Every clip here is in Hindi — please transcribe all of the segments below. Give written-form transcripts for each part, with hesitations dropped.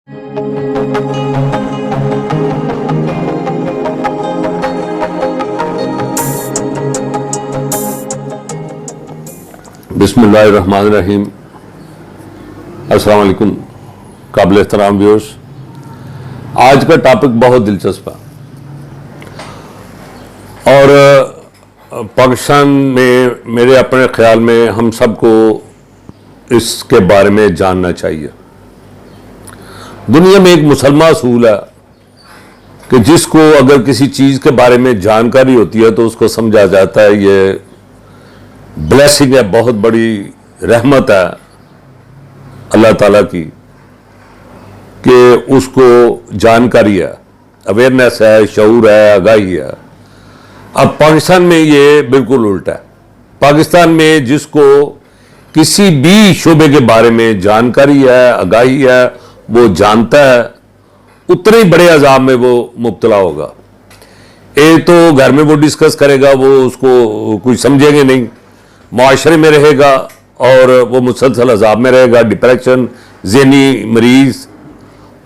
बिस्मिल्लाहिर्रहमानिर्रहीम। अस्सलाम वालेकुम काबिल एहतराम व्यूअर्स। आज का टॉपिक बहुत दिलचस्प है और पाकिस्तान में मेरे अपने ख्याल में हम सबको इसके बारे में जानना चाहिए। दुनिया में एक मुसलमान असूल है कि जिसको अगर किसी चीज़ के बारे में जानकारी होती है तो उसको समझा जाता है ये ब्लेसिंग है, बहुत बड़ी रहमत है अल्लाह ताला की कि उसको जानकारी है, अवेयरनेस है, शऊर है, आगाही है। अब पाकिस्तान में ये बिल्कुल उल्टा है। पाकिस्तान में जिसको किसी भी शोबे के बारे में जानकारी है, आगाही है, वो जानता है, उतने ही बड़े अजाब में वो मुब्तला होगा। एक तो घर में वो डिस्कस करेगा, वो उसको कुछ समझेंगे नहीं, माशरे में रहेगा और वो मुसलसल अजाब में रहेगा, डिप्रेशन, ज़हनी मरीज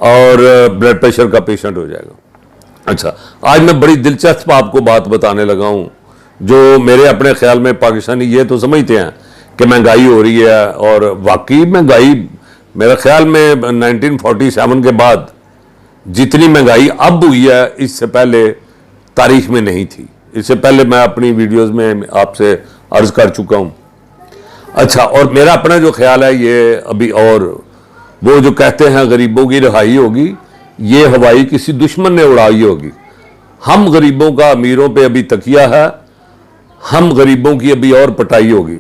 और ब्लड प्रेशर का पेशेंट हो जाएगा। अच्छा, आज मैं बड़ी दिलचस्प आपको बात बताने लगा हूं जो मेरे अपने ख्याल में पाकिस्तानी ये तो समझते हैं कि महंगाई हो रही है, और वाकई महंगाई मेरे ख्याल में 1947 के बाद जितनी महंगाई अब हुई है इससे पहले तारीख में नहीं थी। इससे पहले मैं अपनी वीडियोस में आपसे अर्ज कर चुका हूं। अच्छा, और मेरा अपना जो ख्याल है ये अभी, और वो जो कहते हैं गरीबों की रिहाई होगी, ये हवाई किसी दुश्मन ने उड़ाई होगी। हम गरीबों का अमीरों पे अभी तकिया है, हम गरीबों की अभी और पटाई होगी।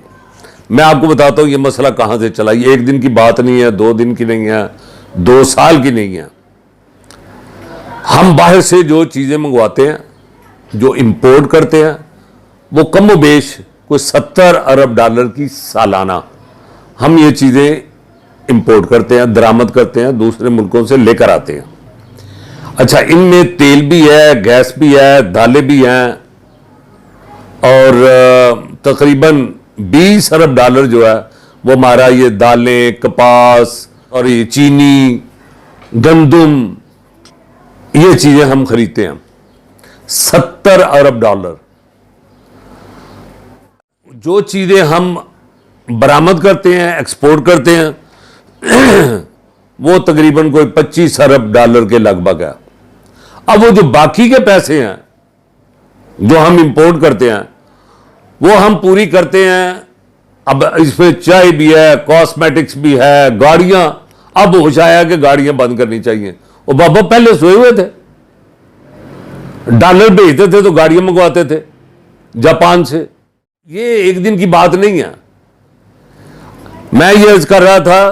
मैं आपको बताता हूं ये मसला कहां से चला। ये एक दिन की बात नहीं है, 2 दिन की नहीं है, 2 साल की नहीं है। हम बाहर से जो चीजें मंगवाते हैं, जो इंपोर्ट करते हैं, वो कम बेश कोई 70 अरब डॉलर की सालाना हम ये चीजें इंपोर्ट करते हैं, दरामद करते हैं, दूसरे मुल्कों से लेकर आते हैं। अच्छा, इनमें तेल भी है, गैस भी है, दालें भी हैं, और तकरीबन 20 अरब डॉलर जो है वो हमारा ये दालें, कपास और ये चीनी, गंदुम, ये चीजें हम खरीदते हैं। 70 अरब डॉलर। जो चीजें हम बरामद करते हैं, एक्सपोर्ट करते हैं, वो तकरीबन कोई 25 अरब डॉलर के लगभग है। अब वो जो बाकी के पैसे हैं जो हम इंपोर्ट करते हैं वो हम पूरी करते हैं। अब इसमें चाय भी है, कॉस्मेटिक्स भी है, गाड़ियां, अब होश आया कि गाड़ियां बंद करनी चाहिए। वो बाबा पहले सोए हुए थे, डॉलर भेजते थे तो गाड़ियां मंगवाते थे जापान से। ये एक दिन की बात नहीं है। मैं ये अर्ज कर रहा था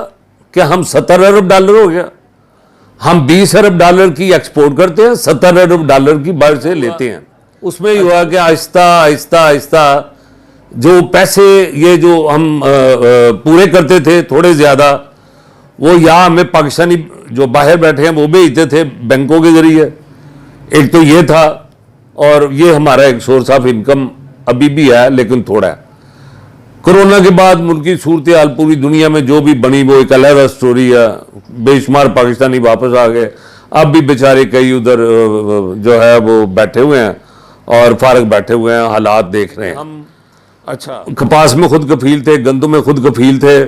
कि हम 70 अरब डॉलर हो गया, हम 20 अरब डॉलर की एक्सपोर्ट करते हैं, 70 अरब डॉलर की बाहर से लेते हैं। उसमें ही हुआ कि आहिस्ता आहिस्ता आहिस्ता जो पैसे ये जो हम पूरे करते थे थोड़े ज़्यादा, वो यहाँ हमें पाकिस्तानी जो बाहर बैठे हैं वो भेजते थे बैंकों के जरिए। एक तो ये था, और ये हमारा एक सोर्स ऑफ इनकम अभी भी है, लेकिन थोड़ा है। कोरोना के बाद मुल्क की सूरत हाल पूरी दुनिया में जो भी बनी वो एक अलग स्टोरी है। बेशुमार पाकिस्तानी वापस आ गए, अब भी बेचारे कई उधर जो है वो बैठे हुए हैं और फारग बैठे हुए हैं, हालात देख रहे हैं। हम अच्छा कपास में खुद कफील थे, गंदम में खुद कफील थे,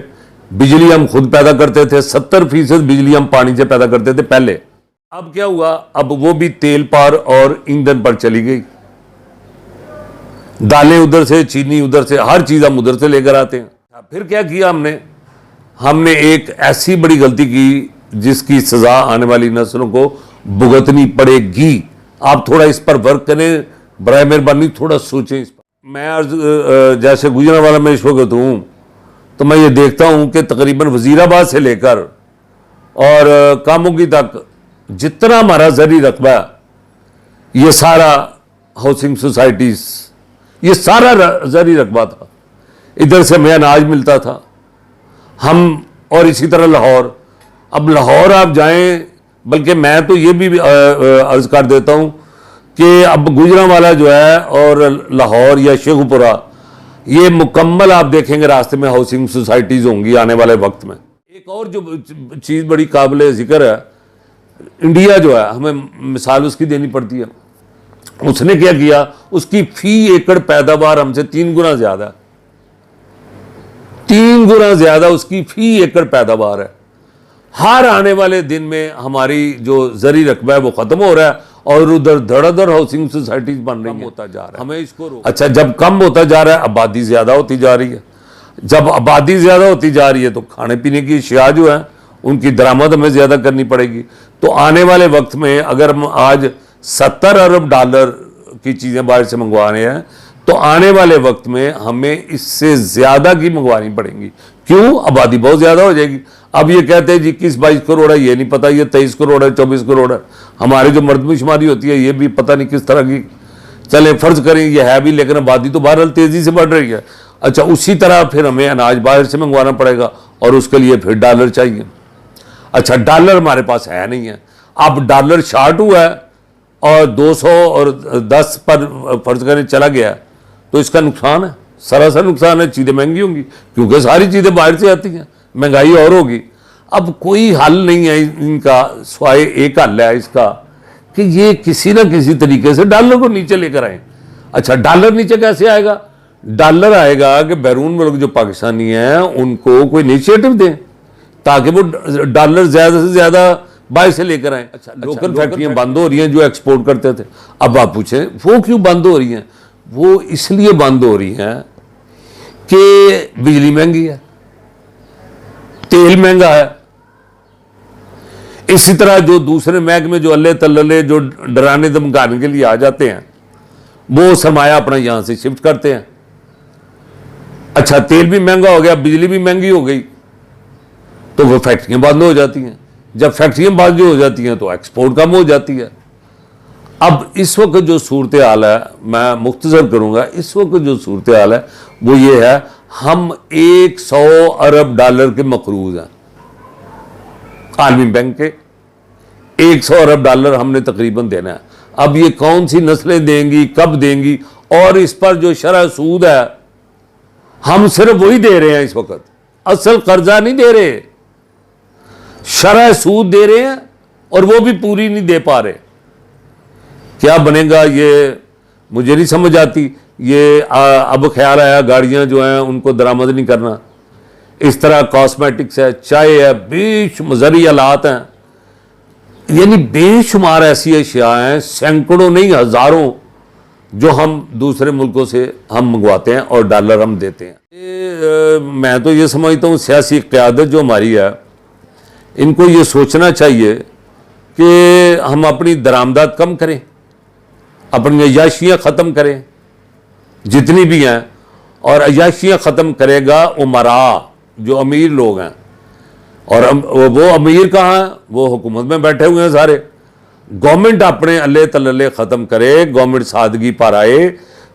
बिजली हम खुद पैदा करते थे, 70% बिजली हम पानी से पैदा करते थे पहले। अब क्या हुआ, अब वो भी तेल पर और ईंधन पर चली गई। दालें उधर से, चीनी उधर से, हर चीज हम उधर से लेकर आते हैं। फिर क्या किया हमने एक ऐसी बड़ी गलती की जिसकी सजा आने वाली नस्लों को भुगतनी पड़ेगी। आप थोड़ा इस पर वर्क करें, बराए मेहरबानी थोड़ा सोचें इस पर। मैं जैसे गुजरांवाला में इस वक्त हूँ तो मैं ये देखता हूँ कि तकरीबन वजीराबाद से लेकर और कामोगी तक जितना हमारा ज़री रकबा, ये सारा हाउसिंग सोसाइटीज़, ये सारा ज़री रकबा था। इधर से हमें अनाज मिलता था हम, और इसी तरह लाहौर। अब लाहौर आप जाएं, बल्कि मैं तो ये भी अर्ज कर देता हूँ कि अब गुजरांवाला जो है और लाहौर या शेखुपुरा, ये मुकम्मल आप देखेंगे रास्ते में हाउसिंग सोसाइटीज़ होंगी आने वाले वक्त में। एक और जो चीज़ बड़ी काबिल ज़िक्र है इंडिया जो है, हमें मिसाल उसकी देनी पड़ती है। उसने क्या किया, उसकी फी एकड़ पैदावार हमसे 3 गुना ज्यादा, 3 गुना ज्यादा उसकी फी एकड़ पैदावार है। हर आने वाले दिन में हमारी जो जरी रकबा है वो खत्म हो रहा है और उधर धड़ाधड़ हाउसिंग सोसाइटीज बन रही है, होता जा रहा है। हमें इसको अच्छा, जब कम होता जा रहा है, आबादी ज्यादा होती जा रही है। जब आबादी ज्यादा होती जा रही है तो खाने पीने की अशिया जो है उनकी दरामद हमें ज्यादा करनी पड़ेगी। तो आने वाले वक्त में अगर हम आज 70 अरब डॉलर की चीजें बाहर से मंगवा रहे हैं तो आने वाले वक्त में हमें इससे ज्यादा की मंगवानी पड़ेंगी। क्यों? आबादी बहुत ज्यादा हो जाएगी। अब ये कहते हैं जी 21-22 करोड़ है, ये नहीं पता ये 23 करोड़ है, 24 करोड़ है। हमारी जो मर्दमशुमारी होती है ये भी पता नहीं किस तरह की। चले फर्ज करें ये है भी, लेकिन आबादी तो बहरहाल तेजी से बढ़ रही है। अच्छा, उसी तरह फिर हमें अनाज बाहर से मंगवाना पड़ेगा और उसके लिए फिर डॉलर चाहिए। अच्छा, डॉलर हमारे पास है नहीं है। अब डॉलर शार्ट हुआ है और 210 पर फर्ज करें चला गया, तो इसका नुकसान है, सरासर नुकसान है। चीज़ें महंगी होंगी क्योंकि सारी चीज़ें बाहर से आती हैं, महंगाई और होगी। अब कोई हल नहीं है इनका, स्वाय एक हल है इसका कि ये किसी ना किसी तरीके से डॉलर को नीचे लेकर आए। अच्छा, डॉलर नीचे कैसे आएगा? डॉलर आएगा कि बैरून मुल्क जो पाकिस्तानी हैं उनको कोई इनिशिएटिव दें ताकि वो डॉलर ज्यादा से ज्यादा बाहर से लेकर आए। अच्छा, लोकल फैक्ट्रियां बंद हो रही हैं जो एक्सपोर्ट करते थे। अब आप पूछें वो क्यों बंद हो रही हैं? वो इसलिए बंद हो रही हैं कि बिजली महंगी है, तेल महंगा है। इसी तरह जो दूसरे महकमे जो अल्ले तल्ले जो डराने धमकाने के लिए आ जाते हैं वो सरमाया अपना यहां से शिफ्ट करते हैं। अच्छा, तेल भी महंगा हो गया, बिजली भी महंगी हो गई, तो वो फैक्ट्रियां बंद हो जाती हैं। जब फैक्ट्रियां बंद हो जाती हैं तो एक्सपोर्ट कम हो जाती है। अब इस वक्त जो सूरत हाल है, मैं मुख्तसर करूंगा, इस वक्त जो सूरत हाल है वो ये है, हम 100 अरब डॉलर के मकरूज हैं आलमी बैंक के। 100 अरब डॉलर हमने तकरीबन देना है। अब ये कौन सी नस्लें देंगी, कब देंगी, और इस पर जो शरह सूद है हम सिर्फ वही दे रहे हैं इस वक्त, असल कर्जा नहीं दे रहे, शरह सूद दे रहे हैं और वो भी पूरी नहीं दे पा रहे। क्या बनेगा ये मुझे नहीं समझ आती। ये अब ख्याल आया गाड़ियां जो हैं उनको दरामद नहीं करना। इस तरह कॉस्मेटिक्स है, चाय है, बेशुमारी हालात हैं, यानी बेशुमार ऐसी अशिया हैं, सैकड़ों नहीं हजारों, जो हम दूसरे मुल्कों से हम मंगवाते हैं और डॉलर हम देते हैं। मैं तो ये समझता हूँ सियासी क़यादत जो हमारी है इनको ये सोचना चाहिए कि हम अपनी दरामदात कम करें, अपनी अय्याशियाँ ख़त्म करें जितनी भी हैं, और अय्याशियाँ ख़त्म करेगा उमरा जो अमीर लोग हैं। और वो अमीर कहाँ हैं? वो हुकूमत में बैठे हुए हैं सारे। गवर्नमेंट अपने अल्ले तल्ले ख़त्म करे, गवर्नमेंट सादगी पर आए,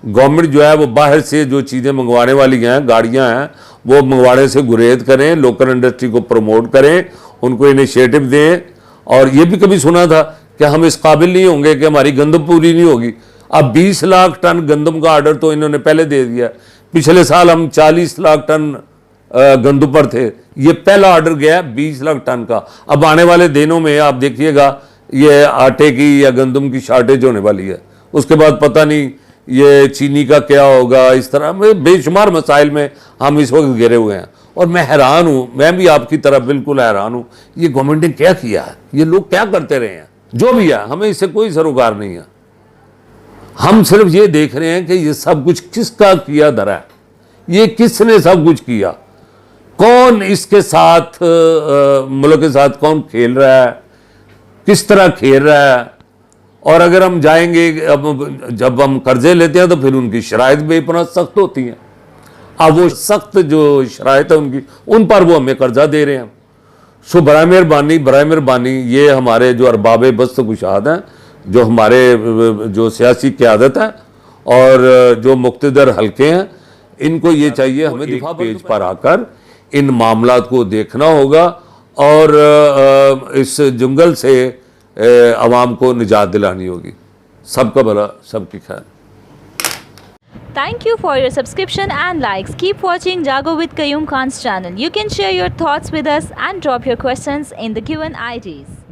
गवर्नमेंट जो है वो बाहर से जो चीज़ें मंगवाने वाली हैं, गाड़ियां हैं, वो मंगवाने से गुरेज करें, लोकल इंडस्ट्री को प्रमोट करें, उनको इनिशिएटिव दें। और ये भी कभी सुना था कि हम इस काबिल नहीं होंगे कि हमारी गंदम पूरी नहीं होगी। अब 20 लाख टन गंदम का आर्डर तो इन्होंने पहले दे दिया। पिछले साल हम 40 लाख टन गंदम पर थे, ये पहला ऑर्डर गया 20 लाख टन का। अब आने वाले दिनों में आप देखिएगा ये आटे की या गंदम की शॉर्टेज होने वाली है। उसके बाद पता नहीं ये चीनी का क्या होगा। इस तरह में बेशुमार मसाइल में हम इस वक्त घिरे हुए हैं और मैं हैरान हूँ, मैं भी आपकी तरह बिल्कुल हैरान हूँ, ये गवर्नमेंट ने क्या किया है, ये लोग क्या करते रहे हैं। जो भी है हमें इससे कोई सरोकार नहीं है, हम सिर्फ ये देख रहे हैं कि ये सब कुछ किसका किया धरा है, ये किसने सब कुछ किया, कौन इसके साथ मुल्क के साथ कौन खेल रहा है, किस तरह खेल रहा है। और अगर हम जाएंगे, अब जब हम कर्जे लेते हैं तो फिर उनकी शराइत बेपनाह सख्त होती हैं। अब वो सख्त जो शराइत है उनकी, उन पर वो हमें कर्जा दे रहे हैं। सो बराए मेहरबानी ये हमारे जो अरबाब बस्त कुशाद हैं, जो हमारे जो सियासी क़यादत है और जो मुक़्तदर हल्के हैं, इनको ये चाहिए हमें दिफा पेज पर आकर इन मामलात को देखना होगा और इस जंगल से अवाम को निजात दिलानी होगी। सबका भला, सबकी खैर। Thank you for your subscription and likes. Keep watching Jago with Qayyum Khan's channel. You can share your thoughts with us and drop your questions in the Q&A IDs.